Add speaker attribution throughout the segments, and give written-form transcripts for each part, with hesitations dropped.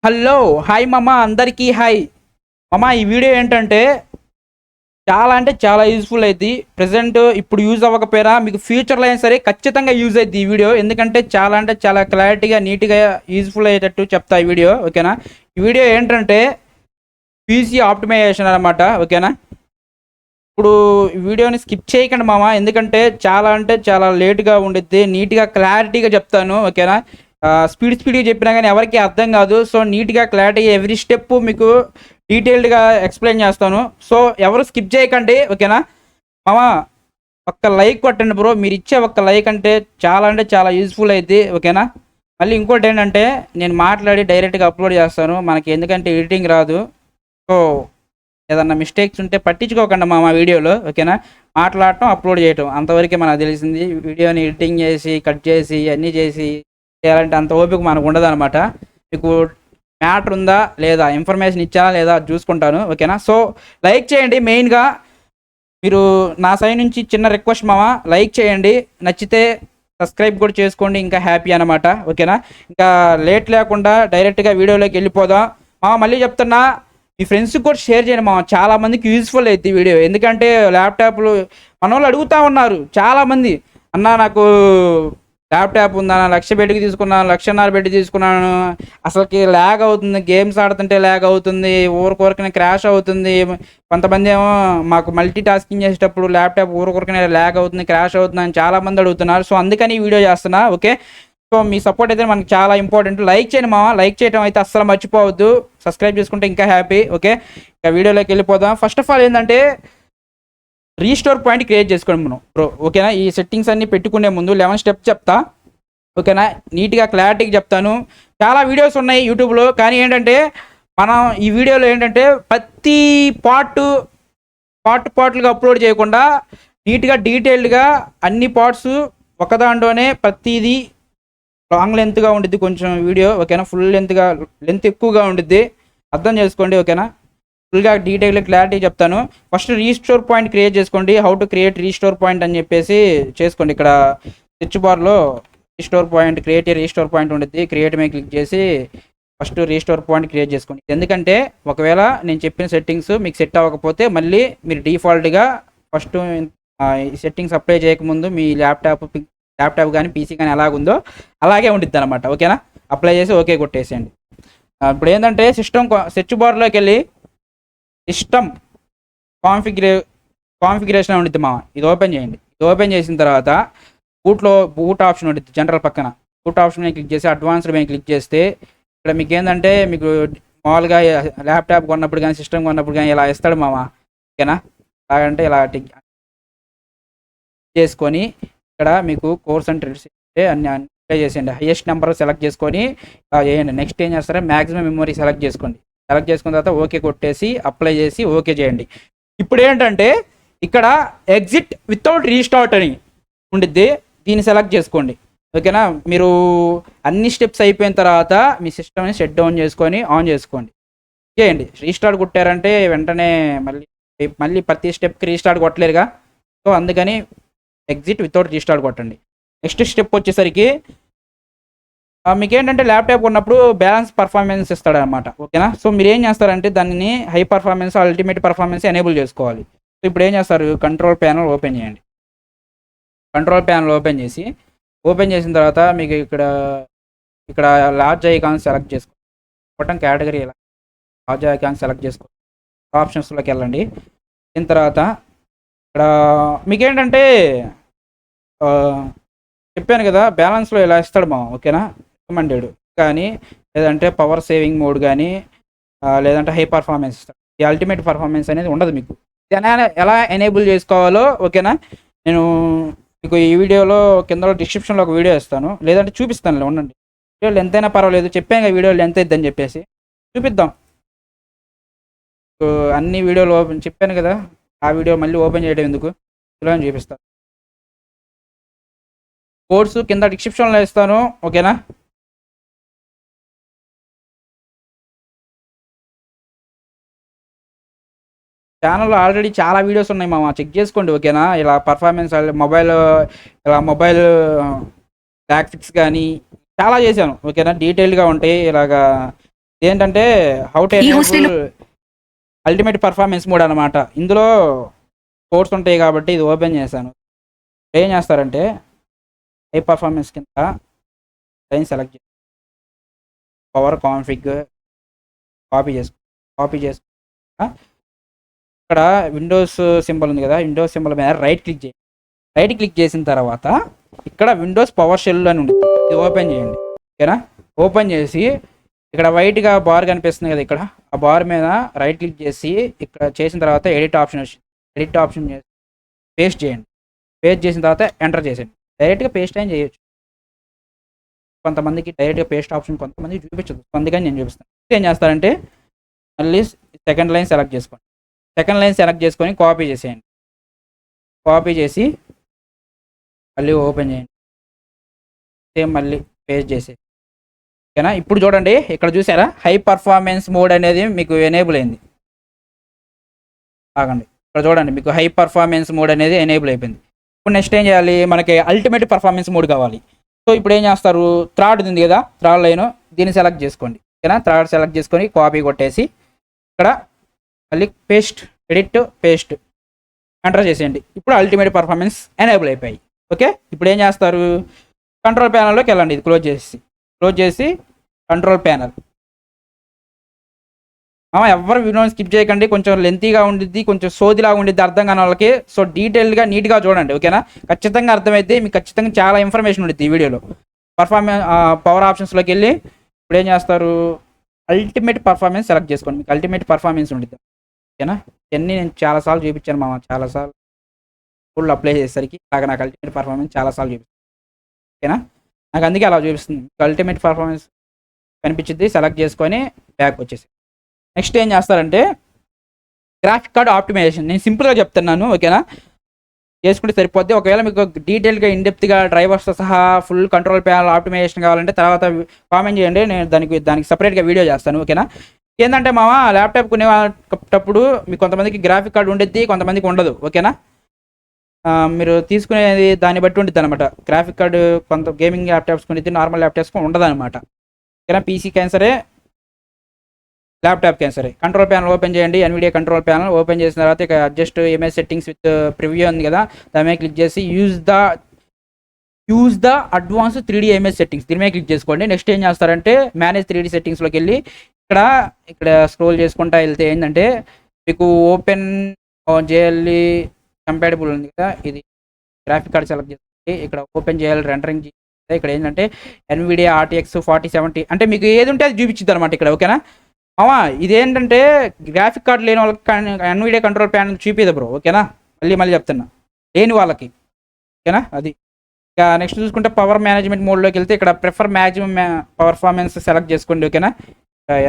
Speaker 1: Hello! Hi మామ అందరికీ hi. మామ ఈ వీడియో ఏంటంటే చాలా అంటే చాలా యూజ్‌ఫుల్ అయిద్ది. ప్రెజెంట్ ఇప్పుడు యూజ్ అవ్వకపోయినా మీకు ఫ్యూచర్‌లో అయినా సరే ఖచ్చితంగా యూజ్ అయిద్ది ఈ వీడియో. ఎందుకంటే చాలా అంటే చాలా క్లారిటీగా, నీట్‌గా యూజ్‌ఫుల్ అయ్యేటట్టు చెప్తా ఈ వీడియో. ఓకేనా? ఈ వీడియో ఏంటంటే పీసీ ఆప్టిమైజేషన్ అనమాట. ఓకేనా? ఇప్పుడు ఈ వీడియోని స్కిప్ చేయకండి మామ. ఎందుకంటే చాలా అంటే చాలా లేట్‌గా ఉండిద్ది. నీట్‌గా క్లారిటీగా చెప్తాను. ఓకేనా? స్పీడ్‌గా చెప్పినా గానీ ఎవరికీ అర్థం కాదు. సో, నీట్‌గా క్లారిటీగా ఎవ్రీ స్టెప్ మీకు డీటెయిల్డ్‌గా ఎక్స్‌ప్లెయిన్ చేస్తాను. సో, ఎవరు స్కిప్ చేయకండి. ఓకేనా? మామ ఒక్క లైక్ కొట్టండి బ్రో. మీరిచ్చే ఒక్క లైక్ అంటే చాలా యూజ్‌ఫుల్ అయిద్ది. ఓకేనా? మళ్ళీ ఇంకోటేంటంటే నేను మాట్లాడి డైరెక్ట్‌గా అప్‌లోడ్ చేస్తాను. మనకి ఎందుకంటే ఎడిటింగ్ రాదు. సో, ఏదన్నా మిస్టేక్స్ ఉంటే పట్టించుకోకండి మామ వీడియోలో. ఓకేనా? మాట్లాడటం, అప్‌లోడ్ చేయటం అంతవరకే మనకు తెలిసింది. వీడియోని ఎడిటింగ్ చేసి, కట్ చేసి, అన్నీ చేసి చేయాలంటే అంత ఓపిక మనకుండదనమాట. మీకు మ్యాటర్ ఉందా? లేదా? ఇన్ఫర్మేషన్ ఇచ్చానా? లేదా? అది చూసుకుంటాను. ఓకేనా? సో, లైక్ చేయండి మెయిన్‌గా. మీరు నా సైడ్ నుంచి చిన్న రిక్వెస్ట్ మామ. లైక్ చేయండి. నచ్చితే సబ్స్క్రైబ్ కూడా చేసుకోండి. ఇంకా హ్యాపీ అనమాట. ఓకేనా? ఇంకా లేట్ లేకుండా డైరెక్ట్‌గా వీడియోలోకెళ్ళిపోదాం. మామ మళ్ళీ చెప్తున్నా, మీ ఫ్రెండ్స్‌కి కూడా షేర్ చేయండి మామ. చాలా మందికి యూజ్‌ఫుల్ అయిద్ది ఈ వీడియో. ఎందుకంటే ల్యాప్‌టాప్‌లు మనోళ్ళు అడుగుతా ఉన్నారు చాలామంది. అన్నా నాకు ల్యాప్‌టాప్ ఉందన్న, 1,00,000 పెట్టి తీసుకున్నాను, 1,50,000 పెట్టి తీసుకున్నాను. అసలకి ల్యాగ్ అవుతుంది. గేమ్స్ ఆడుతుంటే ల్యాగ్ అవుతుంది. ఊరికూరికనే క్రాష్ అవుతుంది. కొంతమందేమో మాకు మల్టీ టాస్కింగ్ చేసేటప్పుడు ల్యాప్‌టాప్ ఊరికూరికనే ల్యాగ్ అవుతుంది, క్రాష్ అవుతుందని చాలామంది అడుగుతున్నారు. సో, అందుకని ఈ వీడియో చేస్తున్నా. ఓకే. సో, మీ సపోర్ట్ అయితే మనకు చాలా ఇంపార్టెంట్. లైక్ చేయండి మామ. లైక్ చేయడం అయితే అస్సలు మర్చిపోవద్దు. సబ్స్క్రైబ్ చేసుకుంటే ఇంకా హ్యాపీ. ఓకే. ఇక వీడియోలోకి వెళ్ళిపోదాం. ఫస్ట్ ఆఫ్ ఆల్ ఏందంటే రీస్టోర్ పాయింట్ క్రియేట్ చేసుకోండి మనం బ్రో. ఓకేనా? ఈ సెట్టింగ్స్ అన్ని పెట్టుకునే ముందు 11 స్టెప్స్ చెప్తా. ఓకేనా? నీట్‌గా క్లారిటీగా చెప్తాను. చాలా వీడియోస్ ఉన్నాయి యూట్యూబ్‌లో. కానీ ఏంటంటే మనం ఈ వీడియోలో ఏంటంటే ప్రతి పార్ట్‌లుగా అప్లోడ్ చేయకుండా నీట్‌గా డీటెయిల్డ్‌గా అన్ని పార్ట్స్ ఒకదాంట్లోనే ప్రతీది లాంగ్ లెంత్‌గా ఉండిద్ది కొంచెం వీడియో. ఓకేనా? లెంత్ ఎక్కువగా ఉండిద్ది. అర్థం చేసుకోండి. ఓకేనా? ఫుల్‌గా డీటెయిల్‌గా క్లారిటీ చెప్తాను. ఫస్ట్ రీస్టోర్ పాయింట్ క్రియేట్ చేసుకోండి. How to create restore point అని చెప్పేసి చేసుకోండి. ఇక్కడ సెర్చ్ బార్‌లో క్రియేట్ ఏ రీస్టోర్ పాయింట్ ఉండిద్ది. క్రియేట్ మీద క్లిక్ చేసి ఫస్ట్ రీస్టోర్ పాయింట్ క్రియేట్ చేసుకోండి. ఎందుకంటే ఒకవేళ నేను చెప్పిన సెట్టింగ్స్ మీకు సెట్ అవ్వకపోతే మళ్ళీ మీరు డిఫాల్ట్‌గా ఫస్ట్ ఈ సెట్టింగ్స్ అప్లై చేయకముందు మీ ల్యాప్‌టాప్ గానీ, పీసీ గానీ ఎలాగుందో అలాగే ఉండిద్దనమాట. ఓకేనా? అప్లై చేసి ఓకే కొట్టేసేయండి. ఇప్పుడేందంటే సెర్చ్ బార్‌లోకెళ్ళి సిస్టమ్ కాన్ఫిగరే కాన్ఫిగరేషన్ అని ఉండిద్ది మామ. ఇది ఓపెన్ చేయండి. ఇది ఓపెన్ చేసిన తర్వాత బూట్ ఆప్షన్ ఉండిద్ది జనరల్ పక్కన. బూట్ ఆప్షన్ మీద క్లిక్ చేసి అడ్వాన్స్డ్ మీద క్లిక్ చేస్తే ఇక్కడ మీకేందంటే మీకు మామూలుగా ల్యాప్‌టాప్ కొన్నప్పుడు గానీ, సిస్టమ్ కొన్నప్పుడు గానీ ఇలా ఇస్తాడు మామ. ఓకేనా? ఎలాగంటే ఇలా టిక్ చేసుకొని ఇక్కడ మీకు కోర్స్ అండ్ క్రెడిట్స్ అన్ని అప్లై చేసేయండి. హైయెస్ట్ నెంబర్ సెలెక్ట్ చేసుకొని చేయండి. నెక్స్ట్ ఏం చేస్తారో మాక్సిమం మెమరీ సెలెక్ట్ చేసుకోండి. సెలెక్ట్ చేసుకున్న తర్వాత ఓకే కొట్టేసి అప్లై చేసి ఓకే చేయండి. ఇప్పుడు ఏంటంటే ఇక్కడ ఎగ్జిట్ వితౌట్ రీస్టార్ట్ అని ఉండిద్ది. దీన్ని సెలెక్ట్ చేసుకోండి. ఓకేనా? మీరు అన్ని స్టెప్స్ అయిపోయిన తర్వాత మీ సిస్టమ్ని షట్ డౌన్ చేసుకొని ఆన్ చేసుకోండి. చేయండి. రీస్టార్ట్ కొట్టారంటే వెంటనే మళ్ళీ ప్రతి స్టెప్కి రీస్టార్ట్ కొట్టలేరుగా. సో, అందుకని ఎగ్జిట్ వితౌట్ రీస్టార్ట్ కొట్టండి. నెక్స్ట్ స్టెప్ వచ్చేసరికి మీకేంటంటే ల్యాప్‌టాప్ ఉన్నప్పుడు బ్యాలెన్స్ పర్ఫార్మెన్స్ ఇస్తాడనమాట. ఓకేనా? సో, మీరేం చేస్తారంటే దానిని high performance, ultimate performance enable చేసుకోవాలి. సో, ఇప్పుడేం చేస్తారు కంట్రోల్ ప్యానెల్ ఓపెన్ చేయండి. కంట్రోల్ ప్యానెల్ ఓపెన్ చేసిన తర్వాత మీకు ఇక్కడ లార్జ్ ఐకాన్ సెలెక్ట్ చేసుకోండి. Bottom category large icon select చేసుకోండి. ఆప్షన్స్‌లోకి వెళ్ళండి. దీని తర్వాత ఇక్కడ మీకేంటంటే ఆహ్, చెప్పాను కదా! బ్యాలెన్స్‌లో ఇలా ఇస్తాడు మామ. ఓకేనా? రికమెండెడ్ కానీ లేదంటే పవర్ సేవింగ్ మోడ్ గానీ లేదంటే హై పర్ఫార్మెన్స్ ఇస్తాడు. ఈ అల్టిమేట్ పర్ఫార్మెన్స్ అనేది ఉండదు మీకు. ఎలా ఎనేబుల్ చేసుకోవాలో ఓకేనా? నేను మీకు ఈ వీడియోలో కిందలో డిస్క్రిప్షన్‌లో ఒక వీడియో ఇస్తాను. లేదంటే చూపిస్తానులే ఉండండి. వీడియో లెంత్ అయినా పర్వాలేదు. చెప్పాను కదా వీడియో లెంత్ అయిద్దని చెప్పేసి. చూపిద్దాం. అన్ని వీడియోలు చెప్పాను కదా! ఆ వీడియో మళ్ళీ ఓపెన్ చేయడం ఎందుకు? ఇందులోనే చూపిస్తాను. కోడ్స్ కింద డిస్క్రిప్షన్‌లో ఇస్తాను. ఓకేనా? ఛానెల్‌లో ఆల్రెడీ చాలా వీడియోస్ ఉన్నాయి మామ. చెక్ చేసుకోండి. ఓకేనా? మొబైల్ బ్యాక్ ఫిక్స్ గానీ చాలా చేశాను. ఓకేనా? డీటెయిల్డ్‌గా ఉంటాయి. ఇలాగా ఏంటంటే how to enable ultimate performance mode అనమాట. ఇందులో కోడ్స్ ఉంటాయి కాబట్టి ఇది ఓపెన్ చేశాను. ఏం చేస్తారంటే హై పర్ఫార్మెన్స్ కింద లైన్ సెలెక్ట్ చేసి పవర్ కాన్ఫిగ్ కాపీ చేసి ఇక్కడ విండోస్ సింబల్ ఉంది కదా, విండోస్ సింబల్ మీద రైట్ క్లిక్ చేయండి. రైట్ క్లిక్ చేసిన తర్వాత ఇక్కడ విండోస్ పవర్ షెల్ అని ఉంటుంది, ఇది ఓపెన్ చేయండి. ఓకేనా, ఓపెన్ చేసి ఇక్కడ వైట్గా బార్ కనిపిస్తుంది కదా, ఇక్కడ ఆ బార్ మీద రైట్ క్లిక్ చేసి ఇక్కడ చేసిన తర్వాత ఎడిట్ ఆప్షన్ వచ్చింది. ఎడిట్ ఆప్షన్ చేసి పేస్ట్ చేయండి. పేస్ట్ చేసిన తర్వాత ఎంటర్ చేసేయండి. డైరెక్ట్గా పేస్ట్ అయిన చేయొచ్చు. కొంతమందికి డైరెక్ట్గా పేస్ట్ ఆప్షన్ కొంతమందికి చూపించదు, అందుకని నేను చూపిస్తాను. ఏం చేస్తారంటే మళ్ళీ సెకండ్ లైన్ సెలెక్ట్ చేసుకోండి. సెకండ్ లైన్ సెలెక్ట్ చేసుకొని కాపీ చేసేయండి. కాపీ చేసి మళ్ళీ ఓపెన్ చేయండి. సేమ్ మళ్ళీ పేస్ట్ చేసేయండి. ఓకేనా, ఇప్పుడు చూడండి ఇక్కడ చూసారా హై పర్ఫార్మెన్స్ మోడ్ అనేది మీకు ఎనేబుల్ అయింది. ఆగండి, ఇక్కడ చూడండి మీకు హై పర్ఫార్మెన్స్ మోడ్ అనేది ఎనేబుల్ అయిపోయింది. ఇప్పుడు నెక్స్ట్ ఏం చేయాలి, మనకి అల్టిమేట్ పర్ఫార్మెన్స్ మోడ్ కావాలి. సో ఇప్పుడు ఏం చేస్తారు, థర్డ్ ఉంది కదా, థర్డ్ లైన్, దీన్ని సెలెక్ట్ చేసుకోండి. ఓకేనా, థర్డ్ సెలెక్ట్ చేసుకొని కాపీ కొట్టేసి ఇక్కడ మళ్ళీ పేస్ట్, ఎడిట్, పేస్ట్, ఎంటర్ చేసేయండి. ఇప్పుడు అల్టిమేట్ పర్ఫార్మెన్స్ ఎనేబుల్ అయిపోయాయి. ఓకే, ఇప్పుడు ఏం చేస్తారు, కంట్రోల్ ప్యానల్లోకి వెళ్ళండి. ఇది క్లోజ్ చేసి కంట్రోల్ ప్యానల్. ఎవరు వీడియోని స్కిప్ చేయకండి, కొంచెం లెంతీగా ఉండిద్ది, కొంచెం సోదిలాగా ఉండిద్ది అర్థం కాని వాళ్ళకి. సో డీటెయిల్గా నీట్గా చూడండి. ఓకేనా, ఖచ్చితంగా అర్థమైతే మీకు ఖచ్చితంగా చాలా ఇన్ఫర్మేషన్ ఉండిద్ది ఈ వీడియోలో. పవర్ ఆప్షన్స్లోకి వెళ్ళి ఇప్పుడు ఏం చేస్తారు, అల్టిమేట్ పర్ఫార్మెన్స్ సెలెక్ట్ చేసుకోండి. మీకు అల్టిమేట్ పర్ఫార్మెన్స్ ఉండిద్ది. ఓకేనా, ఇవన్నీ నేను చాలాసార్లు చూపించాను చాలాసార్లు ఫుల్ అప్లై చేసేసరికి నాకు అల్టిమేట్ పర్ఫార్మెన్స్ చాలాసార్లు చూపిస్తాను. ఓకేనా, నాకు అందుకే అలా చూపిస్తుంది. అల్టిమేట్ పర్ఫార్మెన్స్ కనిపించింది, సెలెక్ట్ చేసుకొని బ్యాక్ వచ్చేసి నెక్స్ట్ ఏం చేస్తారంటే గ్రాఫిక్ కార్డ్ ఆప్టిమైజేషన్. నేను సింపుల్గా చెప్తున్నాను. ఓకేనా, చేసుకుంటే సరిపోద్ది. ఒకవేళ మీకు డీటెయిల్గా ఇన్డెప్త్గా డ్రైవర్స్తో సహా ఫుల్ కంట్రోల్ ప్యానల్ ఆప్టిమైజేషన్ కావాలంటే తర్వాత కామెంట్ చేయండి, నేను దానికి సపరేట్గా వీడియో చేస్తాను. ఓకేనా, ఏంటంటే ల్యాప్టాప్ కొనేటప్పుడు మీకు కొంతమందికి గ్రాఫిక్ కార్డు ఉండేది, కొంతమందికి ఉండదు. ఓకేనా, మీరు తీసుకునేది దాన్ని బట్టి ఉంటుంది అనమాట. గ్రాఫిక్ కార్డు కొంత గేమింగ్ ల్యాప్టాప్స్ కొనేది, నార్మల్ ల్యాప్టాప్స్ ఉండదు అనమాట. ఓకేనా, పీసీ క్యాన్సరే, ల్యాప్టాప్ క్యాన్సరే. కంట్రోల్ ప్యానల్ ఓపెన్ చేయండి. ఎన్విడియా కంట్రోల్ ప్యానల్ ఓపెన్ చేసిన తర్వాత ఇక adjust image settings with preview ఉంది కదా, దాని మీద క్లిక్ చేసి use the advance 3D image settings, దీని మీద క్లిక్ చేసుకోండి. నెక్స్ట్ ఏం చేస్తారంటే మేనేజ్ 3D సెట్టింగ్స్లోకి వెళ్ళి ఇక్కడ స్క్రోల్ చేసుకుంటా వెళ్తే ఏంటంటే మీకు ఓపెన్ జేఎల్ఈ కంపాటబుల్ ఉంది కదా, ఇది గ్రాఫిక్ కార్డ్ సెలెక్ట్ చేసుకోండి. ఇక్కడ ఓపెన్ చేయాలి, రెండరింగ్ ఇక్కడ ఏంటంటే ఎన్విడియా RTX 4070 అంటే మీకు ఏది ఉంటే అది చూపించింది అనమాట ఇక్కడ. ఓకేనా, ఇదేంటంటే గ్రాఫిక్ కార్డ్ లేని వాళ్ళకి ఎన్విడియా కంట్రోల్ ప్యానల్ చూపిదా బ్రో. ఓకేనా, మళ్ళీ చెప్తున్నా, లేని వాళ్ళకి. ఓకేనా, అది ఇక నెక్స్ట్ చూసుకుంటే పవర్ మేనేజ్మెంట్ మోడ్లోకి వెళ్తే ఇక్కడ ప్రిఫర్ మ్యాక్సిమం పర్ఫార్మెన్స్ సెలెక్ట్ చేసుకోండి. ఓకేనా,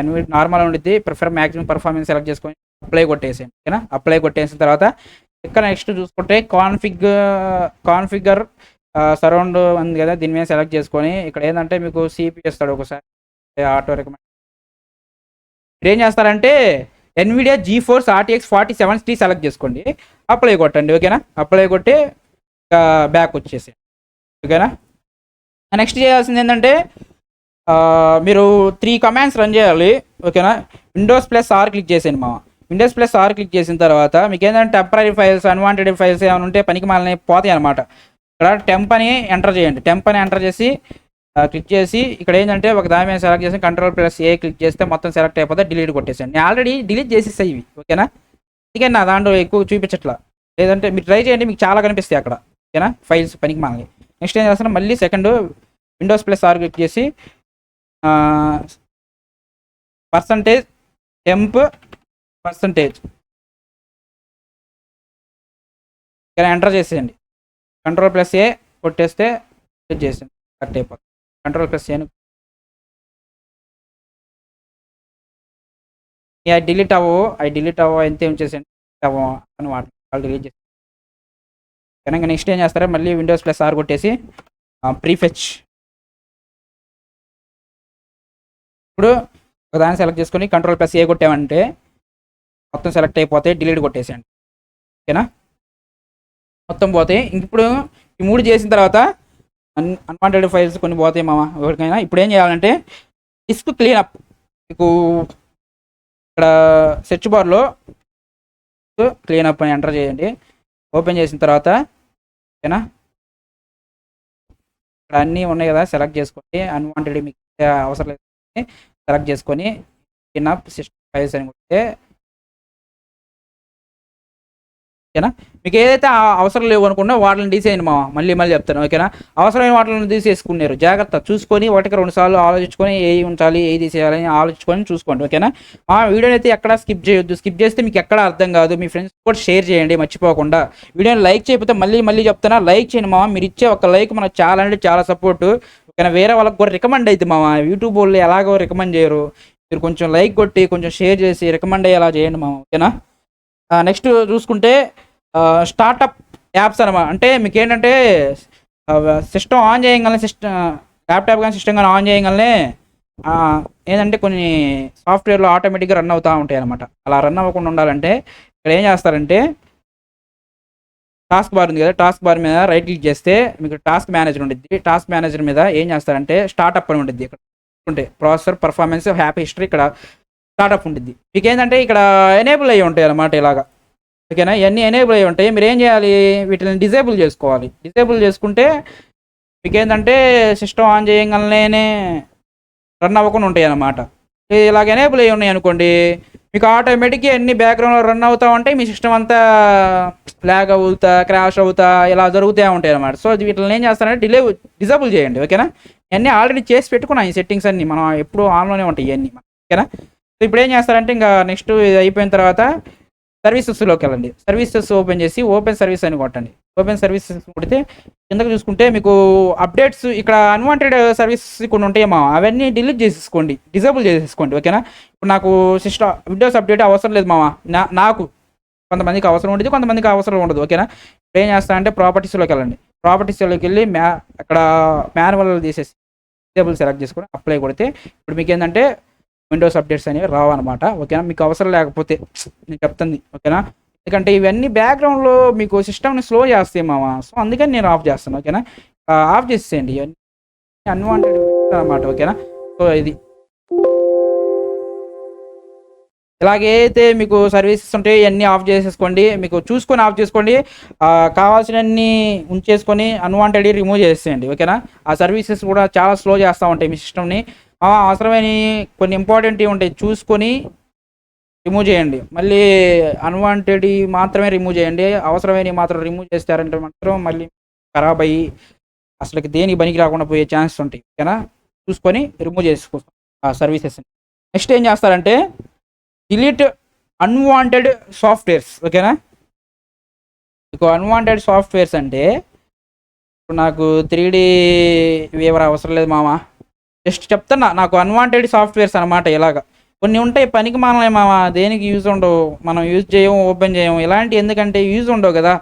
Speaker 1: ఎన్విడి నార్మల్ ఉండిద్ది, ప్రిఫర్ మ్యాక్సిమం పర్ఫార్మెన్స్ సెలెక్ట్ చేసుకొని అప్లై కొట్టేసేయండి. ఓకేనా, అప్లై కొట్టేసిన తర్వాత ఇక్కడ నెక్స్ట్ చూసుకుంటే కాన్ఫిగర్ సరౌండ్ ఉంది కదా, దీని మీద సెలెక్ట్ చేసుకొని ఇక్కడ ఏంటంటే మీకు సిపి ఇస్తాడు ఒకసారి ఆటో రికమెండ్. మీరు ఏం చేస్తారంటే ఎన్విడియా GeForce RTX 4070 సెలెక్ట్ చేసుకోండి, అప్లై కొట్టండి. ఓకేనా, అప్లై కొట్టి బ్యాక్ వచ్చేసి. ఓకేనా, నెక్స్ట్ చేయాల్సింది ఏంటంటే మీరు 3 కమాండ్స్ రన్ చేయాలి. ఓకేనా, Windows+R క్లిక్ చేసేయండి Windows+R క్లిక్ చేసిన తర్వాత మీకు ఏంటంటే టెంపరీ ఫైల్స్, అన్వాంటెడ్ ఫైల్స్ ఏమైనా ఉంటే పనికి మాలని పోతాయి అనమాట. ఇక్కడ టెంప్ అని ఎంటర్ చేయండి. టెంప్ అని ఎంటర్ చేసి క్లిక్ చేసి ఇక్కడ ఏంటంటే ఒక దాని మీద సెలెక్ట్ చేసి Ctrl+A క్లిక్ చేస్తే మొత్తం సెలెక్ట్ అయిపోతే డిలీట్ కొట్టేసాను. నేను ఆల్రెడీ డిలీట్ చేసేసాయి ఇవి. ఓకేనా, అందుకే నా దాంట్లో ఎక్కువ చూపించట్లా, లేదంటే మీరు ట్రై చేయండి, మీకు చాలా కనిపిస్తాయి అక్కడ. ఓకేనా, ఫైల్స్ పనికి మాలని. నెక్స్ట్ ఏం చేస్తాను, మళ్ళీ సెకండ్ Windows+R క్లిక్ చేసి %temp ఇక్కడ ఎంటర్ చేసేయండి. Ctrl+A కొట్టేస్తే చేసేయండి, కరెక్ట్ అయిపోతుంది. Ctrl+A డిలీట్ అవ్వ ఎంత ఏం చేసేయండి, అని వాళ్ళు డిలీట్ చేసి. కనుక నెక్స్ట్ ఏం చేస్తారో మళ్ళీ Windows+R కొట్టేసి ప్రీఫెచ్. ఇప్పుడు ఒకదాన్ని సెలెక్ట్ చేసుకొని Ctrl+A కొట్టామంటే మొత్తం సెలెక్ట్ అయిపోతే డిలీట్ కొట్టేసేయండి. ఓకేనా, మొత్తం పోతాయి. ఇప్పుడు ఈ 3 చేసిన తర్వాత అన్వాంటెడ్ ఫైల్స్ కొన్ని పోతాయి ఎవరికైనా. ఇప్పుడు ఏం చేయాలంటే డిస్క్ క్లీనప్. మీకు ఇక్కడ సెర్చ్ బార్లో క్లీన్ అప్ అని ఎంటర్ చేయండి. ఓపెన్ చేసిన తర్వాత ఓకేనా, ఇక్కడ అన్నీ ఉన్నాయి కదా, సెలెక్ట్ చేసుకోండి. అన్వాంటెడ్ మీకు అవసరం లేదు సెలెక్ట్ చేసుకొని క్లీన్ అప్ సిస్టమ్ ఫైల్స్ అని కొడితే ఓకేనా. మీకు ఏదైతే అవసరం లేవు అనుకున్నా వాటిని తీసేయండి మళ్ళీ చెప్తాను ఓకేనా. అవసరమైన వాటిని తీసేసుకున్నారు, జాగ్రత్త చూసుకొని ఒకటికి 2 సార్లు ఆలోచించుకొని ఏ ఉంచాలి ఏ తీసేయాలని ఆలోచించుకొని చూసుకోండి ఓకేనా. వీడియోని అయితే ఎక్కడ స్కిప్ చేయొద్దు, స్కిప్ చేస్తే మీకు ఎక్కడ అర్థం కాదు. మీ ఫ్రెండ్స్ కూడా షేర్ చేయండి మర్చిపోకుండా. వీడియోని లైక్ చేయకపోతే మళ్ళీ చెప్తానా, లైక్ చేయండి మీరు ఇచ్చే ఒక లైక్ మనకు చాలా అంటే చాలా సపోర్ట్ ఓకేనా. వేరే వాళ్ళకి కూడా రికమెండ్ అయితే యూట్యూబ్ వాళ్ళు ఎలాగో రికమెండ్ చేయరు, మీరు కొంచెం లైక్ కొట్టి కొంచెం షేర్ చేసి రికమెండ్ అయ్యేలా చేయండి ఓకేనా. నెక్స్ట్ చూసుకుంటే స్టార్టప్ యాప్స్ అనమాట. అంటే మీకు ఏంటంటే సిస్టమ్ ఆన్ చేయగలనే ల్యాప్టాప్ కానీ సిస్టమ్ కానీ ఆన్ చేయగలనే ఏంటంటే కొన్ని సాఫ్ట్వేర్లు ఆటోమేటిక్గా రన్ అవుతూ ఉంటాయి అనమాట. అలా రన్ అవ్వకుండా ఉండాలంటే ఇక్కడ ఏం చేస్తారంటే టాస్క్ బార్ ఉంది కదా, టాస్క్ బార్ మీద రైట్ క్లిక్ చేస్తే మీకు టాస్క్ మేనేజర్ ఉంటుంది. టాస్క్ మేనేజర్ మీద ఏం చేస్తారంటే స్టార్టప్ అని ఉంటుంది. ఇక్కడ ఉంటాయి ప్రాసెసర్ పర్ఫార్మెన్స్ హ్యాపీ హిస్టరీ, ఇక్కడ స్టార్టప్ ఉంటుంది. మీకు ఏంటంటే ఇక్కడ ఎనేబుల్ అయ్యి ఉంటాయి అన్నమాట ఇలాగా ఓకేనా. ఇవన్నీ ఎనేబుల్ అయ్యి ఉంటాయి. మీరు ఏం చేయాలి, వీటిని డిజేబుల్ చేసుకోవాలి. డిజేబుల్ చేసుకుంటే మీకు ఏంటంటే సిస్టమ్ ఆన్ చేయగలనే రన్ అవ్వకుండా ఉంటాయి అన్నమాట. ఇలాగ ఎనేబుల్ అయ్యి ఉన్నాయి అనుకోండి, మీకు ఆటోమేటిక్గా అన్ని బ్యాక్గ్రౌండ్లో రన్ అవుతూ ఉంటాయి. మీ సిస్టమ్ అంతా ల్యాగ్ అవుతా క్రాష్ అవుతా ఇలా జరుగుతూ ఉంటాయి అన్నమాట. సో వీటిని ఏం చేస్తారంటే డిజేబుల్ చేయండి ఓకేనా. ఇవన్నీ ఆల్రెడీ చేసి పెట్టుకున్నాం, ఈ సెట్టింగ్స్ అన్ని మనం ఎప్పుడు ఆన్లోనే ఉంటాయి ఇవన్నీ ఓకేనా. సో ఇప్పుడు ఏం చేస్తారంటే ఇంకా నెక్స్ట్ ఇది అయిపోయిన తర్వాత సర్వీసెస్లోకి వెళ్ళండి. సర్వీసెస్ ఓపెన్ చేసి ఓపెన్ సర్వీస్ అని కొట్టండి. ఓపెన్ సర్వీసెస్ కొడితే కిందకు చూసుకుంటే మీకు అప్డేట్స్ ఇక్కడ అన్వాంటెడ్ సర్వీసెస్ కొన్ని ఉంటాయేమో అవన్నీ డిలీట్ చేసేసుకోండి, డిజేబుల్ చేసేసుకోండి ఓకేనా. ఇప్పుడు నాకు విండోస్ అప్డేట్ అవసరం లేదు నాకు కొంతమందికి అవసరం ఉంటుంది, కొంతమందికి అవసరం ఉండదు ఓకేనా. ఇప్పుడు ఏం చేస్తానంటే ప్రాపర్టీస్లోకి వెళ్ళండి. ప్రాపర్టీస్లోకి వెళ్ళి అక్కడ మాన్యువల్ తీసేసి డిజేబుల్ సెలెక్ట్ చేసుకొని అప్లై కొడితే ఇప్పుడు మీకు ఏంటంటే విండోస్ అప్డేట్స్ అనేవి రావన్నమాట ఓకేనా. మీకు అవసరం లేకపోతే నేను చెప్తుంది ఓకేనా, ఎందుకంటే ఇవన్నీ బ్యాక్గ్రౌండ్లో మీకు సిస్టమ్ని స్లో చేస్తాయి సో అందుకని నేను ఆఫ్ చేస్తాను ఓకేనా. ఆఫ్ చేసేయండి ఇవన్నీ అన్వాంటెడ్ అనమాట ఓకేనా. సో ఇది ఇలాగైతే మీకు సర్వీసెస్ ఉంటాయి ఇవన్నీ ఆఫ్ చేసేసుకోండి, మీకు చూసుకొని ఆఫ్ చేసుకోండి. కావాల్సినన్ని ఉంచేసుకొని అన్వాంటెడ్ రిమూవ్ చేసేయండి ఓకేనా. ఆ సర్వీసెస్ కూడా చాలా స్లో చేస్తూ ఉంటాయి మీ సిస్టమ్ని. అవసరమైన కొన్ని ఇంపార్టెంట్ ఉంటాయి చూసుకొని రిమూవ్ చేయండి. మళ్ళీ అన్వాంటెడ్ మాత్రమే రిమూవ్ చేయండి, అవసరమైనవి మాత్రం రిమూవ్ చేస్తారంటే మాత్రం మళ్ళీ ఖరాబ్ అయ్యి అసలుకి దేనికి పనికి రాకుండా పోయే ఛాన్సెస్ ఉంటాయి ఓకేనా. చూసుకొని రిమూవ్ చేసుకోండి ఆ సర్వీసెస్ని. నెక్స్ట్ ఏం చేస్తారంటే డిలీట్ అన్వాంటెడ్ సాఫ్ట్వేర్స్ ఓకేనా. మీకు అన్వాంటెడ్ సాఫ్ట్వేర్స్ అంటే ఇప్పుడు నాకు 3D వీవర్ అవసరం లేదు జస్ట్ చెప్తున్నా, నాకు అన్వాంటెడ్ సాఫ్ట్వేర్స్ అనమాట. ఇలాగా కొన్ని ఉంటాయి పనికి మానలే దేనికి యూజ్ ఉండవు, మనం యూజ్ చేయము ఓపెన్ చేయము ఇలాంటివి, ఎందుకంటే యూజ్ ఉండవు కదా.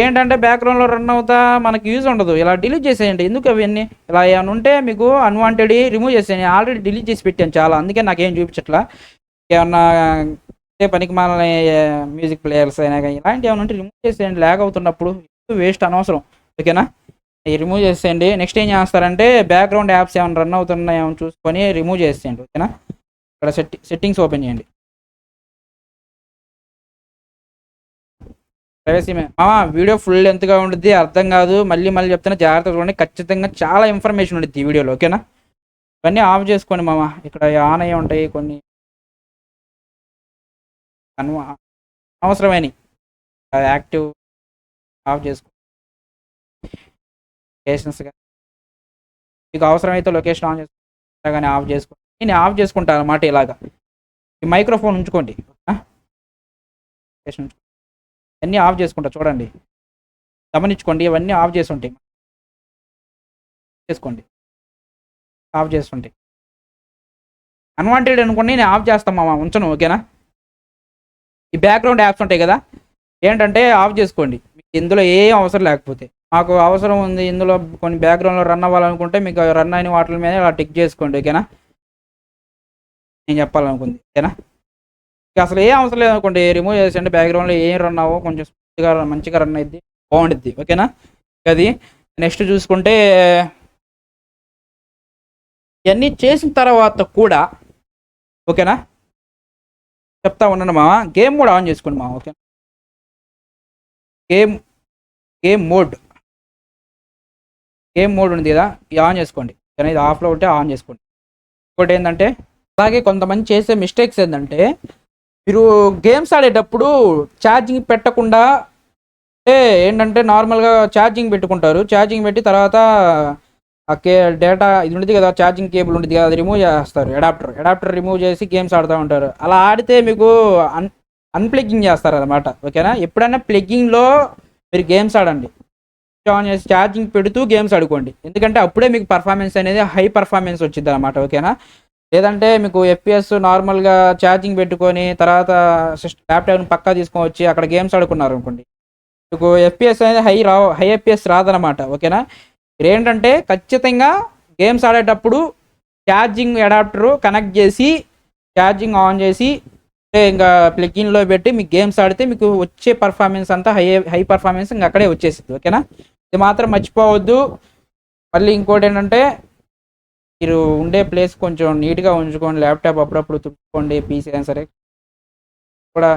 Speaker 1: ఏంటంటే బ్యాక్గ్రౌండ్లో రన్ అవుతా మనకి యూజ్ ఉండదు, ఇలా డిలీట్ చేసేయండి. ఎందుకు అవన్నీ ఇలా ఏమైనా ఉంటే మీకు అన్వాంటెడ్ రిమూవ్ చేసేయండి. ఆల్రెడీ డిలీట్ చేసి పెట్టాను చాలా, అందుకే నాకేం చూపించట్లా. ఏమన్నా పనికి మానలే మ్యూజిక్ ప్లేయర్స్ అయినా కానీ ఇలాంటివి ఏమైనా ఉంటే రిమూవ్ చేసేయండి. ల్యాగ్ అవుతున్నప్పుడు వేస్ట్ అనవసరం ఓకేనా. రిమూవ్ చేసేయండి. నెక్స్ట్ ఏం చేస్తారంటే బ్యాక్గ్రౌండ్ యాప్స్ ఏమైనా రన్ అవుతున్నాయో చూసుకొని రిమూవ్ చేసేయండి ఓకేనా. ఇక్కడ సెట్టింగ్స్ ఓపెన్ చేయండి. ప్రైవసీ వీడియో ఫుల్ లెంత్గా ఉంటుంది, అర్థం కాదు. మళ్ళీ చెప్తున్నా జాగ్రత్తగా చూడండి, ఖచ్చితంగా చాలా ఇన్ఫర్మేషన్ ఉంటుంది ఈ వీడియోలో ఓకేనా. ఇవన్నీ ఆఫ్ చేసుకోండి ఇక్కడ ఆన్ అయ్యి ఉంటాయి కొన్ని అవసరమైనవి యాక్టివ్ ఆఫ్ చేసుకోండి. లొకేషన్స్ మీకు అవసరమైతే లొకేషన్ ఆన్ చేసుకుంటా కానీ ఆఫ్ చేసుకోండి. నేను ఆఫ్ చేసుకుంటాను అన్నమాట. ఇలాగా ఈ మైక్రోఫోన్ ఉంచుకోండి, ఇవన్నీ ఆఫ్ చేసుకుంటా చూడండి, గమనించుకోండి. ఇవన్నీ ఆఫ్ చేసి ఉంటాయి చేసుకోండి, ఆఫ్ చేస్తుంటాయి. అన్వాంటెడ్ అనుకోండి నేను ఆఫ్ చేస్తాం ఉంచను ఓకేనా. ఈ బ్యాక్గ్రౌండ్ యాప్స్ ఉంటాయి కదా ఏంటంటే ఆఫ్ చేసుకోండి, మీకు ఇందులో ఏం అవసరం లేకపోతే. మాకు అవసరం ఉంది ఇందులో కొన్ని బ్యాక్గ్రౌండ్లో రన్ అవ్వాలనుకుంటే మీకు రన్ అయిన వాటి మీద ఇలా టిక్ చేసుకోండి ఓకేనా. నేను చెప్పాలనుకుంది ఓకేనా. అసలు ఏం అవసరం లేదనుకోండి రిమూవ్ చేసేయండి. బ్యాక్గ్రౌండ్లో ఏం రన్ అవ్వో కొంచెం స్మూత్గా మంచిగా రన్ అయ్యిద్ది, బాగుండిద్ది ఓకేనా. అది నెక్స్ట్ చూసుకుంటే ఇవన్నీ చేసిన తర్వాత కూడా ఓకేనా, చెప్తా ఉన్నాను మామ. గేమ్ మోడ్ ఆన్ చేసుకోండి మామ. Okay, game game mode game mode ఉంది కదా, ఇది ఆన్ చేసుకోండి. కానీ ఇది ఆఫ్లో ఉంటే ఆన్ చేసుకోండి. ఇంకోటి ఏంటంటే, అలాగే కొంతమంది చేసే మిస్టేక్స్ ఏంటంటే, మీరు గేమ్స్ ఆడేటప్పుడు ఛార్జింగ్ పెట్టకుండా, అంటే ఏంటంటే నార్మల్గా ఛార్జింగ్ పెట్టుకుంటారు. ఛార్జింగ్ పెట్టి తర్వాత ఆ డేటా ఇది ఉంటుంది కదా, ఛార్జింగ్ కేబుల్ ఉంటుంది కదా, అది రిమూవ్ చేస్తారు. అడాప్టర్ రిమూవ్ చేసి గేమ్స్ ఆడుతూ ఉంటారు. అలా ఆడితే మీకు అన్ప్లగ్గింగ్ చేస్తారు అనమాట. ఓకేనా, ఎప్పుడైనా ప్లగ్గింగ్లో మీరు గేమ్స్ ఆడండి. ఆన్ చేసి ఛార్జింగ్ పెడుతూ గేమ్స్ ఆడుకోండి. ఎందుకంటే అప్పుడే మీకు పర్ఫార్మెన్స్ అనేది హై పర్ఫార్మెన్స్ వచ్చింది అనమాట. ఓకేనా, లేదంటే మీకు ఎఫ్పిఎస్ నార్మల్గా ఛార్జింగ్ పెట్టుకొని తర్వాత ల్యాప్టాప్ని పక్కా తీసుకొని వచ్చి అక్కడ గేమ్స్ ఆడుకున్నారు అనుకోండి, మీకు ఎఫ్పిఎస్ అనేది హై ఎఫ్పిఎస్ రాదనమాట. ఓకేనా, మీరు ఏంటంటే ఖచ్చితంగా గేమ్స్ ఆడేటప్పుడు ఛార్జింగ్ అడాప్టర్ కనెక్ట్ చేసి ఛార్జింగ్ ఆన్ చేసి ఇంకా ప్లగ్ఇన్లో పెట్టి మీకు గేమ్స్ ఆడితే మీకు వచ్చే పర్ఫార్మెన్స్ అంతా హై పర్ఫార్మెన్స్ ఇంకా అక్కడే వచ్చేసింది. ఓకేనా, ఇది మాత్రం మర్చిపోవద్దు. మళ్ళీ ఇంకోటి ఏంటంటే, మీరు ఉండే ప్లేస్ కొంచెం నీట్గా ఉంచుకోండి. ల్యాప్టాప్ అప్పుడప్పుడు తుడుచుకోండి. పీసీ అయినా సరే కూడా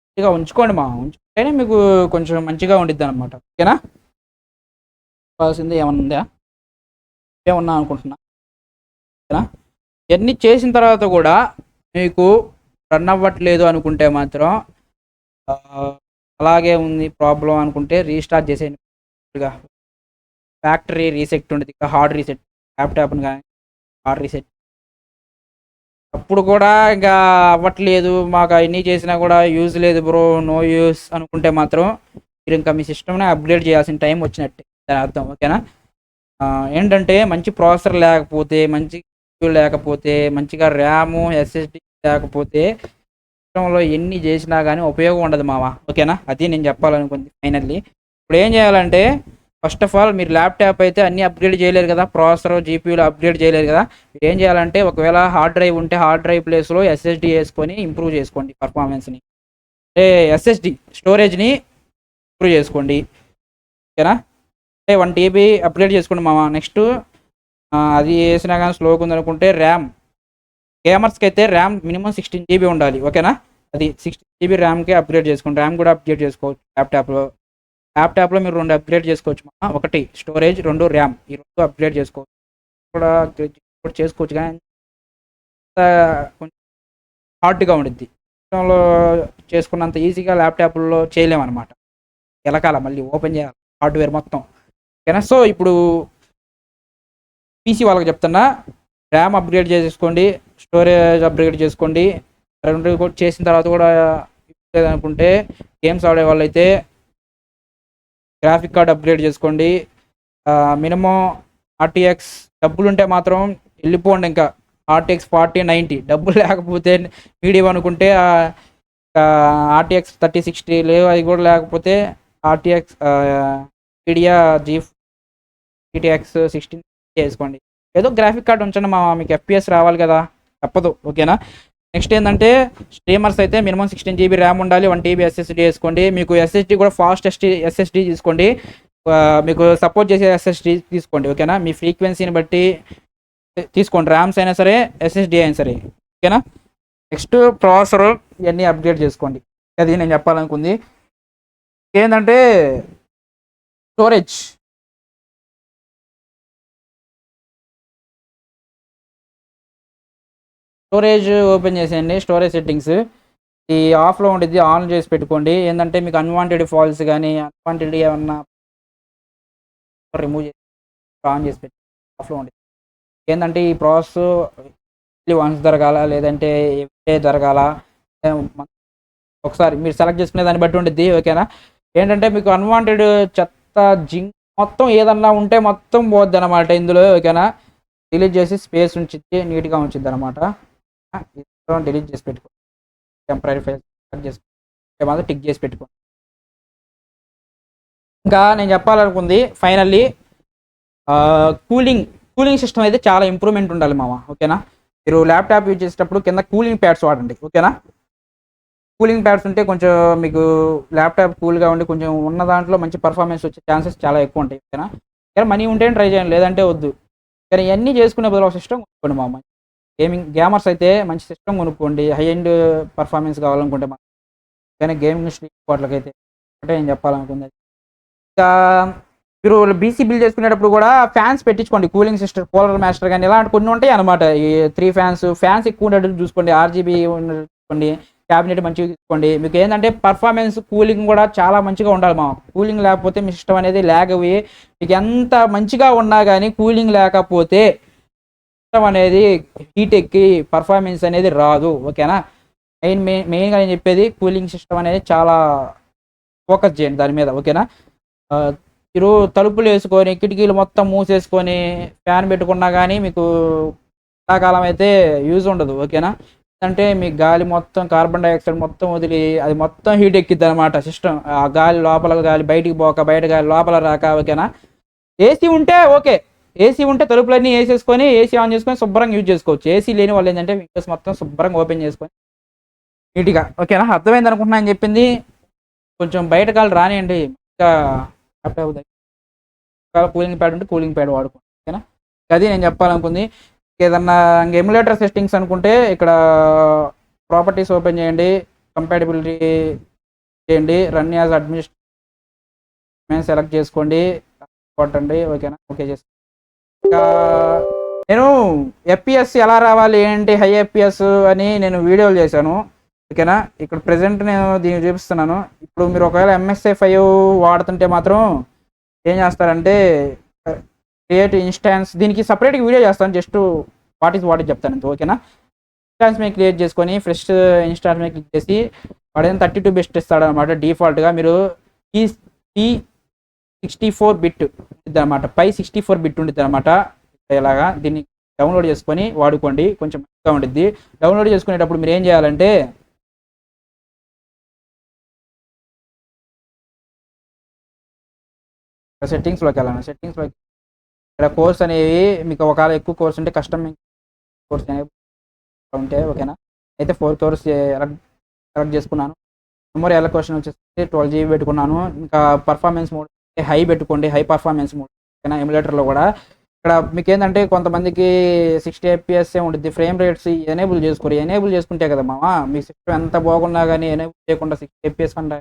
Speaker 1: నీట్గా ఉంచుకోండి ఉంచుకుంటేనే మీకు కొంచెం మంచిగా ఉండిద్ది అనమాట. ఓకేనా, కావాల్సింది ఏమన్నా ఏమన్నా అనుకుంటున్నా. ఓకేనా, ఇవన్నీ చేసిన తర్వాత కూడా మీకు రన్ అవ్వట్లేదు అనుకుంటే మాత్రం, అలాగే ఉంది ప్రాబ్లం అనుకుంటే రీస్టార్ట్ చేసేయండి. ఫ్యాక్టరీ రీసెట్ ఉంటుంది, హార్డ్ రీసెట్, ల్యాప్టాప్ని కానీ హార్డ్ రీసెట్. అప్పుడు కూడా ఇంకా అవ్వట్లేదు, మాకు అవన్నీ చేసినా కూడా యూజ్ లేదు బ్రో, నో యూస్ అనుకుంటే మాత్రం మీరు ఇంకా మీ సిస్టమ్ని అప్గ్రేడ్ చేయాల్సిన టైం వచ్చినట్టే దాని అర్థం. ఓకేనా, ఏంటంటే మంచి ప్రాసెసర్ లేకపోతే, మంచి లేకపోతే, మంచిగా ర్యాము ఎస్ఎస్డి లేకపోతే సిస్టంలో ఎన్ని చేసినా కానీ ఉపయోగం ఉండదు మామ. ఓకేనా, అది నేను చెప్పాలనుకుంది ఫైనల్లీ. ఇప్పుడు ఏం చేయాలంటే, ఫస్ట్ ఆఫ్ ఆల్ మీరు ల్యాప్టాప్ అయితే అన్నీ అప్గ్రేడ్ చేయలేరు కదా, ప్రాసెసర్ జీపీయూలు అప్గ్రేడ్ చేయలేరు కదా. మీరు ఏం చేయాలంటే, ఒకవేళ హార్డ్ డ్రైవ్ ఉంటే హార్డ్ డ్రైవ్ ప్లేస్లో ఎస్ఎస్డి వేసుకొని ఇంప్రూవ్ చేసుకోండి పర్ఫార్మెన్స్ని. అంటే ఎస్ఎస్డి స్టోరేజ్ని ఇంప్రూవ్ చేసుకోండి. ఓకేనా, అంటే 1 TB అప్గ్రేడ్ చేసుకోండి మామ. నెక్స్ట్ అది వేసినా కానీ స్లోగా ఉందనుకుంటే ర్యామ్, గేమర్స్కి అయితే ర్యామ్ మినిమం 16 GB ఉండాలి. ఓకేనా, అది 16 GB ర్యామ్కి అప్గ్రేడ్ చేసుకోండి. ర్యామ్ కూడా అప్గ్రేడ్ చేసుకోవచ్చు ల్యాప్టాప్లో మీరు 2 అప్గ్రేడ్ చేసుకోవచ్చు. ఒకటి స్టోరేజ్, 2 ర్యామ్, ఈ 2 అప్గ్రేడ్ చేసుకోవచ్చు కూడా చేసుకోవచ్చు. కానీ కొంచెం హార్డ్గా ఉండిద్ది, సిస్టంలో చేసుకున్నంత ఈజీగా ల్యాప్టాప్లో చేయలేమన్నమాట. ఎలకాల మళ్ళీ ఓపెన్ చేయాలి హార్డ్వేర్ మొత్తం. ఓకేనా, సో ఇప్పుడు పీసీ వాళ్ళకి చెప్తున్నా, ర్యామ్ అప్గ్రేడ్ చేసుకోండి, స్టోరేజ్ అప్గ్రేడ్ చేసుకోండి. 2 చేసిన తర్వాత కూడా లేదనుకుంటే గేమ్స్ ఆడే వాళ్ళైతే గ్రాఫిక్ కార్డ్ అప్గ్రేడ్ చేసుకోండి. మినిమం ఆర్టీఎక్స్ డబ్బులు ఉంటే మాత్రం వెళ్ళిపోండి. ఇంకా ఆర్టీఎక్స్ 4090 డబ్బులు లేకపోతే మీడియం అనుకుంటే ఆర్టీఎక్స్ 3060 లేవు, అది కూడా లేకపోతే ఆర్టీఎక్స్ మీడియా జీటీఎక్స్ 16 చేసుకోండి. ఏదో గ్రాఫిక్ కార్డ్ ఉంచండి మీకు ఎఫ్పిఎస్ రావాలి కదా, తప్పదు. ఓకేనా, నెక్స్ట్ ఏంటంటే, స్ట్రీమర్స్ అయితే మినిమం 16 GB ర్యామ్ ఉండాలి, 1 TB ఎస్ఎస్డి వేసుకోండి. మీకు ఎస్ఎస్డి కూడా ఫాస్ట్ ఎస్ఎస్డి తీసుకోండి, మీకు సపోర్ట్ చేసే ఎస్ఎస్డి తీసుకోండి. ఓకేనా, మీ ఫ్రీక్వెన్సీని బట్టి తీసుకోండి, ర్యామ్స్ అయినా సరే ఎస్ఎస్డి అయినా సరే. ఓకేనా, నెక్స్ట్ ప్రాసెసర్ ఇవన్నీ అప్గ్రేడ్ చేసుకోండి. అది నేను చెప్పాలనుకుంది. ఏంటంటే స్టోరేజ్ ఓపెన్ చేసేయండి. స్టోరేజ్ సెట్టింగ్స్ ఈ ఆఫ్లో ఉండేది ఆన్ చేసి పెట్టుకోండి. ఏంటంటే మీకు అన్వాంటెడ్ ఫాల్స్ కానీ అన్వాంటెడ్ ఏమన్నా రిమూవ్ చేసి ఆన్ చేసి పెట్టి ఆఫ్లో ఉండేది. ఏంటంటే ఈ ప్రాసెస్ వన్స్ జరగాల, లేదంటే జరగాల, ఒకసారి మీరు సెలెక్ట్ చేసుకునే దాన్ని బట్టి ఉంటుంది. ఓకేనా, ఏంటంటే మీకు అన్వాంటెడ్ చెత్త జింక్ మొత్తం ఏదన్నా ఉంటే మొత్తం పోద్ది అనమాట ఇందులో. ఓకేనా, డిలీట్ చేసి స్పేస్ ఉంచిద్ది, నీట్గా ఉంచిద్ది అనమాట. డిలీట్ చేసి పెట్టుకోండి, టెంపరీ ఫైల్ మాత్రం టిక్ చేసి పెట్టుకోండి. ఇంకా నేను చెప్పాలనుకుంది ఫైనల్లీ, కూలింగ్ సిస్టమ్ అయితే చాలా ఇంప్రూవ్మెంట్ ఉండాలి మామ. ఓకేనా, మీరు ల్యాప్టాప్ యూజ్ చేసేటప్పుడు కింద కూలింగ్ ప్యాడ్స్ వాడండి. ఓకేనా, కూలింగ్ ప్యాడ్స్ ఉంటే కొంచెం మీకు ల్యాప్టాప్ కూల్గా ఉండి కొంచెం ఉన్న దాంట్లో మంచి పర్ఫార్మెన్స్ వచ్చే ఛాన్సెస్ చాలా ఎక్కువ ఉంటాయి. ఓకేనా, కానీ మనీ ఉంటేనే ట్రై చేయండి, లేదంటే వద్దు. కానీ ఇవన్నీ చేసుకునే బదులు సిస్టమ్ కొనుక్కోండి మామ. గేమర్స్ అయితే మంచి సిస్టమ్ కొనుక్కోండి. హై ఎండ్ పర్ఫార్మెన్స్ కావాలనుకుంటే మాత్రం. కానీ గేమింగ్ స్ట్రీట్ వాటికైతే ఒకటే నేను చెప్పాలనుకుంది. ఇంకా మీరు బీసీ బిల్డ్ చేసుకునేటప్పుడు కూడా ఫ్యాన్స్ పెట్టించుకోండి. కూలింగ్ సిస్టమ్, కూలర్ మాస్టర్ కానీ ఇలాంటి కొన్ని ఉంటాయి అనమాట. ఈ 3 ఫ్యాన్స్ ఎక్కువ ఉండేటట్టు చూసుకోండి. ఆర్జీబీ చూసుకోండి. క్యాబినెట్ మంచిగా తీసుకోండి. మీకు ఏంటంటే పర్ఫార్మెన్స్ కూలింగ్ కూడా చాలా మంచిగా ఉండాలి మా. కూలింగ్ లేకపోతే మీ సిస్టమ్ అనేది ల్యాగ్ అయ్యి మీకు ఎంత మంచిగా ఉన్నా కానీ కూలింగ్ లేకపోతే సిస్టమ్ అనేది హీట్ ఎక్కి పర్ఫార్మెన్స్ అనేది రాదు. ఓకేనా? మెయిన్గా నేను చెప్పేది కూలింగ్ సిస్టమ్ అనేది చాలా ఫోకస్ చేయండి దాని మీద. ఓకేనా? మీరు తలుపులు వేసుకొని కిటికీలు మొత్తం మూసేసుకొని ఫ్యాన్ పెట్టుకున్నా కానీ మీకు ఎండాకాలం అయితే యూజ్ ఉండదు. ఓకేనా? అంటే మీ గాలి మొత్తం కార్బన్ డైఆక్సైడ్ మొత్తం వదిలి అది మొత్తం హీట్ ఎక్కిద్ది అనమాట సిస్టమ్. ఆ గాలి లోపల గాలి బయటికి పోక, బయట గాలి లోపల రాక. ఓకేనా? ఏసీ ఉంటే ఓకే. ఏసీ ఉంటే తలుపులన్నీ వేసేసుకొని ఏసీ ఆన్ చేసుకొని శుభ్రంగా యూజ్ చేసుకోవచ్చు. ఏసీ లేని వాళ్ళు ఏంటంటే విండోస్ మొత్తం శుభ్రంగా ఓపెన్ చేసుకొని నీట్గా. ఓకేనా? అర్థమైంది అనుకుంటున్నా అని చెప్పింది. కొంచెం బయట గాలి రానియండి. ఇంకా కూలింగ్ ప్యాడ్ ఉంటే కూలింగ్ ప్యాడ్ వాడుకోండి. ఓకేనా? అది నేను చెప్పాలనుకుంది. ఏదన్నా ఎమ్యులేటర్ సెట్టింగ్స్ అనుకుంటే ఇక్కడ ప్రాపర్టీస్ ఓపెన్ చేయండి, కంపాటిబిలిటీ చేయండి, రన్ యాజ్ అడ్మినిస్ట్రేషన్ సెలెక్ట్ చేసుకోండి, కొట్టండి. ఓకేనా? ఓకే చేసుకోండి. ఇంకా నేను ఎఫ్పిఎస్ ఎలా రావాలి ఏంటి హై ఎఫ్పిఎస్ అని నేను వీడియోలు చేశాను. ఓకేనా? ఇక్కడ ప్రెజెంట్ నేను దీన్ని చూపిస్తున్నాను. ఇప్పుడు మీరు ఒకవేళ MSI 5 వాడుతుంటే మాత్రం ఏం చేస్తారంటే క్రియేట్ ఇన్స్టాన్స్, దీనికి సపరేట్గా వీడియో చేస్తాను. జస్ట్ వాట్ చెప్తాను అంతే. ఓకేనా? ఇన్స్టాన్స్ మీద క్రియేట్ చేసుకొని ఫ్రెష్ ఇన్స్టాన్స్ మీద క్లిక్ చేసి వాడేదో 32 బెస్ట్ ఇస్తాడు అనమాట. డిఫాల్ట్గా మీరు P64 బిట్ ఉంటుంది అనమాట. 64 బిట్ ఉంటుంది అనమాట. ఇలాగా దీన్ని డౌన్లోడ్ చేసుకొని వాడుకోండి. కొంచెం మంచిగా ఉంటుంది. డౌన్లోడ్ చేసుకునేటప్పుడు మీరు ఏం చేయాలంటే సెట్టింగ్స్లోకి వెళ్ళాలి. సెట్టింగ్స్లోకి ఇక్కడ కోర్స్ అనేవి మీకు ఒకవేళ ఎక్కువ కోర్స్ ఉంటే కస్టమ్ కోర్స్ అనేవి ఉంటే. ఓకేనా? అయితే 4 కోర్స్ సెలెక్ట్ చేసుకున్నాను. మెమరీ అలొకేషన్ వచ్చేసి 12 GB పెట్టుకున్నాను. ఇంకా పర్ఫార్మెన్స్ మోడ్ హై పెట్టుకోండి, హై పర్ఫార్మెన్స్ మోడ్. ఓకేనా? ఎమ్యులేటర్లో కూడా ఇక్కడ మీకు ఏంటంటే కొంతమందికి 60 FPS ఉంటుంది. ఫ్రేమ్ రేట్స్ ఎనేబుల్ చేసుకోరు. ఎనేబుల్ చేసుకుంటే కదా మామ మీ సిస్టమ్ ఎంత బాగున్నా కానీ ఎనేబుల్ చేయకుండా 60 FPS కంటే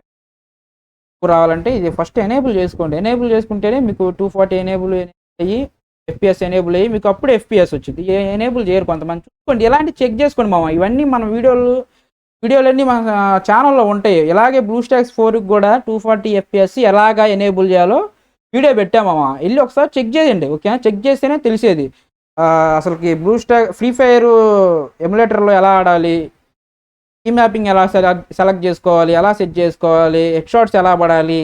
Speaker 1: రావాలంటే ఇది ఫస్ట్ ఎనేబుల్ చేసుకోండి. ఎనేబుల్ చేసుకుంటేనే మీకు 240 ఎనేబుల్ అయ్యి FPS ఎనేబుల్ అయ్యి మీకు అప్పుడు FPS వచ్చింది. ఎనేబుల్ చేయరు కొంతమంది. చూసుకోండి, ఎలాంటి చెక్ చేసుకోండి మామ. ఇవన్నీ మన వీడియోలన్నీ మన ఛానల్లో ఉంటాయి. ఇలాగే బ్లూస్టాక్స్ 4కి కూడా 240 FPS ఎలాగా ఎనేబుల్ చేయాలో వీడియో పెట్టామమ్మా. వెళ్ళి ఒకసారి చెక్ చేయండి. ఓకేనా? చెక్ చేస్తేనే తెలిసేది అసలుకి బ్లూస్టాక్ ఫ్రీ ఫైర్ ఎమ్యులేటర్లో ఎలా ఆడాలి, ఈ మ్యాపింగ్ ఎలా సెలెక్ట్ చేసుకోవాలి, ఎలా సెట్ చేసుకోవాలి, హెడ్ షాట్స్ ఎలా పడాలి,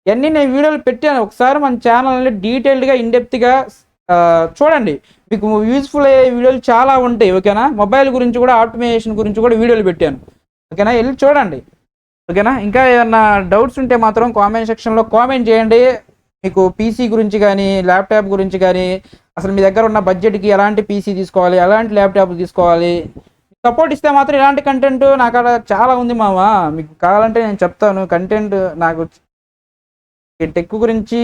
Speaker 1: ఇవన్నీ నేను వీడియోలు పెట్టాను. ఒకసారి మన ఛానల్ని డీటెయిల్డ్గా ఇన్డెప్త్గా చూడండి. మీకు యూజ్ఫుల్ అయ్యే వీడియోలు చాలా ఉంటాయి. ఓకేనా? మొబైల్ గురించి కూడా ఆప్టిమైజేషన్ గురించి కూడా వీడియోలు పెట్టాను. ఓకేనా? వెళ్ళి చూడండి. ఓకేనా? ఇంకా ఏమన్నా డౌట్స్ ఉంటే మాత్రం కామెంట్ సెక్షన్లో కామెంట్ చేయండి. మీకు పీసీ గురించి కానీ ల్యాప్టాప్ గురించి కానీ అసలు మీ దగ్గర ఉన్న బడ్జెట్కి ఎలాంటి పీసీ తీసుకోవాలి, ఎలాంటి ల్యాప్టాప్ తీసుకోవాలి, సపోర్ట్ ఇస్తే మాత్రం ఇలాంటి కంటెంట్ నాకు అక్కడ చాలా ఉంది మామ. మీకు కావాలంటే నేను చెప్తాను. కంటెంట్ నాకు టెక్ గురించి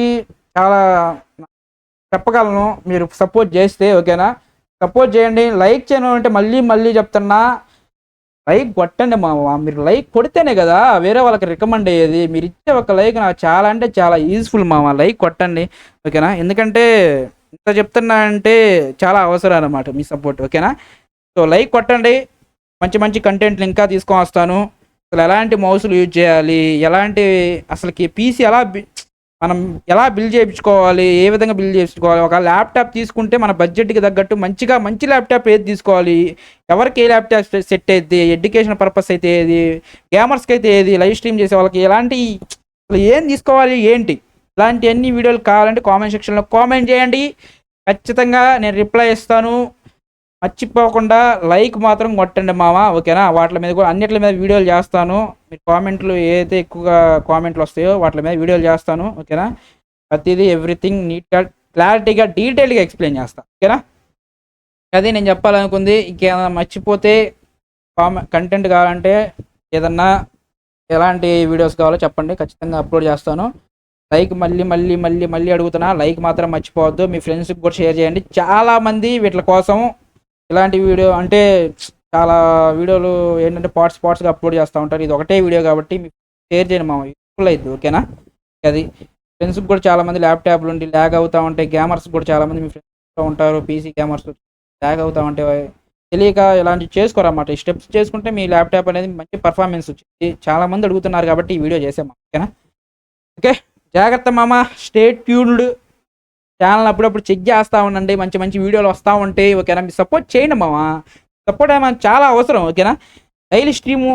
Speaker 1: చాలా చెప్పగలను మీరు సపోర్ట్ చేస్తే. ఓకేనా? సపోర్ట్ చేయండి. లైక్ చేయను అంటే మళ్ళీ చెప్తున్నా, లైక్ కొట్టండి మామ. మీరు లైక్ కొడితేనే కదా వేరే వాళ్ళకి రికమెండ్ అయ్యేది. మీరు ఇచ్చే ఒక లైక్ నాకు చాలా అంటే చాలా యూజ్ఫుల్ మామ. లైక్ కొట్టండి. ఓకేనా? ఎందుకంటే ఇంత చెప్తున్నా అంటే చాలా అవసరం అన్నమాట మీ సపోర్ట్. ఓకేనా? సో లైక్ కొట్టండి. మంచి కంటెంట్లు ఇంకా తీసుకొని వస్తాను. అసలు ఎలాంటి మౌసులు యూజ్ చేయాలి, ఎలాంటి అసలుకి పీసీ మనం ఎలా బిల్డ్ చేయించుకోవాలి, ఏ విధంగా బిల్డ్ చేయించుకోవాలి, ఒక ల్యాప్టాప్ తీసుకుంటే మన బడ్జెట్కి తగ్గట్టు మంచి ల్యాప్టాప్ ఏది తీసుకోవాలి, ఎవరికి ఏ ల్యాప్టాప్ సెట్ అయితే, ఎడ్యుకేషన్ పర్పస్ అయితే ఏది, గేమర్స్కి అయితే ఏది, లైవ్ స్ట్రీమ్ చేసే వాళ్ళకి ఎలాంటి అసలు ఏం తీసుకోవాలి ఏంటి, ఇలాంటి అన్ని వీడియోలు కావాలంటే కామెంట్ సెక్షన్లో కామెంట్ చేయండి. ఖచ్చితంగా నేను రిప్లై ఇస్తాను. మర్చిపోకుండా లైక్ మాత్రం కొట్టండి మామ. ఓకేనా? వాటి మీద కూడా అన్నిటి మీద వీడియోలు చేస్తాను. మీరు కామెంట్లు ఏదైతే ఎక్కువగా కామెంట్లు వస్తాయో వాటి మీద వీడియోలు చేస్తాను. ఓకేనా? ప్రతిదీ ఎవ్రీథింగ్ నీట్గా క్లారిటీగా డీటెయిల్గా ఎక్స్ప్లెయిన్ చేస్తాను. ఓకేనా? అది నేను చెప్పాలనుకుంది. ఇంకేమైనా మర్చిపోతే కంటెంట్ కావాలంటే ఏదన్నా ఎలాంటి వీడియోస్ కావాలో చెప్పండి. ఖచ్చితంగా అప్లోడ్ చేస్తాను. లైక్ మళ్ళీ అడుగుతున్నా. లైక్ మాత్రం మర్చిపోవద్దు. మీ ఫ్రెండ్స్కి కూడా షేర్ చేయండి. చాలామంది వీటి కోసం ఇలాంటి వీడియో అంటే చాలా వీడియోలు ఏంటంటే పార్ట్స్గా అప్లోడ్ చేస్తూ ఉంటారు. ఇది ఒకటే వీడియో కాబట్టి మీకు షేర్ చేయండి మామ, యూస్ఫుల్ అయింది. ఓకేనా? అది ఫ్రెండ్స్కి కూడా చాలామంది ల్యాప్టాప్లు ఉండి ల్యాగ్ అవుతూ ఉంటాయి. గేమర్స్ కూడా చాలామంది మీ ఫ్రెండ్స్ ఉంటారు, పీసీ గేమర్స్ ల్యాగ్ అవుతూ ఉంటే తెలియక ఇలాంటివి చేసుకోరన్నమాట. ఈ స్టెప్స్ చేసుకుంటే మీ ల్యాప్టాప్ అనేది మంచి పర్ఫార్మెన్స్ వచ్చింది. చాలామంది అడుగుతున్నారు కాబట్టి ఈ వీడియో చేసాం. ఓకేనా? ఓకే, జాగ్రత్త మామ, స్టే ట్యూన్డ్. ఛానల్ అప్పుడప్పుడు చెక్ చేస్తూ ఉండండి, మంచి మంచి వీడియోలు వస్తూ ఉంటాయి. ఓకేనా? మీరు సపోర్ట్ చేయండి మామ, సపోర్ట్ ఏమైనా చాలా అవసరం. ఓకేనా? డైలీ స్ట్రీము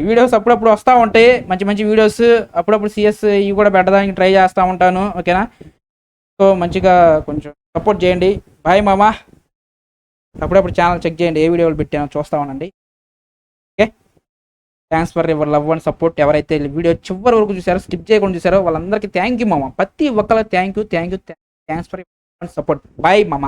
Speaker 1: వీడియోస్ అప్పుడప్పుడు వస్తూ ఉంటాయి, మంచి మంచి వీడియోస్. అప్పుడప్పుడు సిఎస్ ఇవి కూడా పెట్టడానికి ట్రై చేస్తూ ఉంటాను. ఓకేనా? సో మంచిగా కొంచెం సపోర్ట్ చేయండి. బాయ్ మామ. అప్పుడప్పుడు ఛానల్ చెక్ చేయండి, ఏ వీడియోలు పెట్టానో చూస్తూ ఉండండి. Okay, thanks for your love and support. ఎవరైతే వీడియో చివరి వరకు చూసారో, స్కిప్ చేయకుండా చూసారో వాళ్ళందరికీ థ్యాంక్ యూ మామ. ప్రతి ఒక్కరికి thanks for your support. Bye మామ.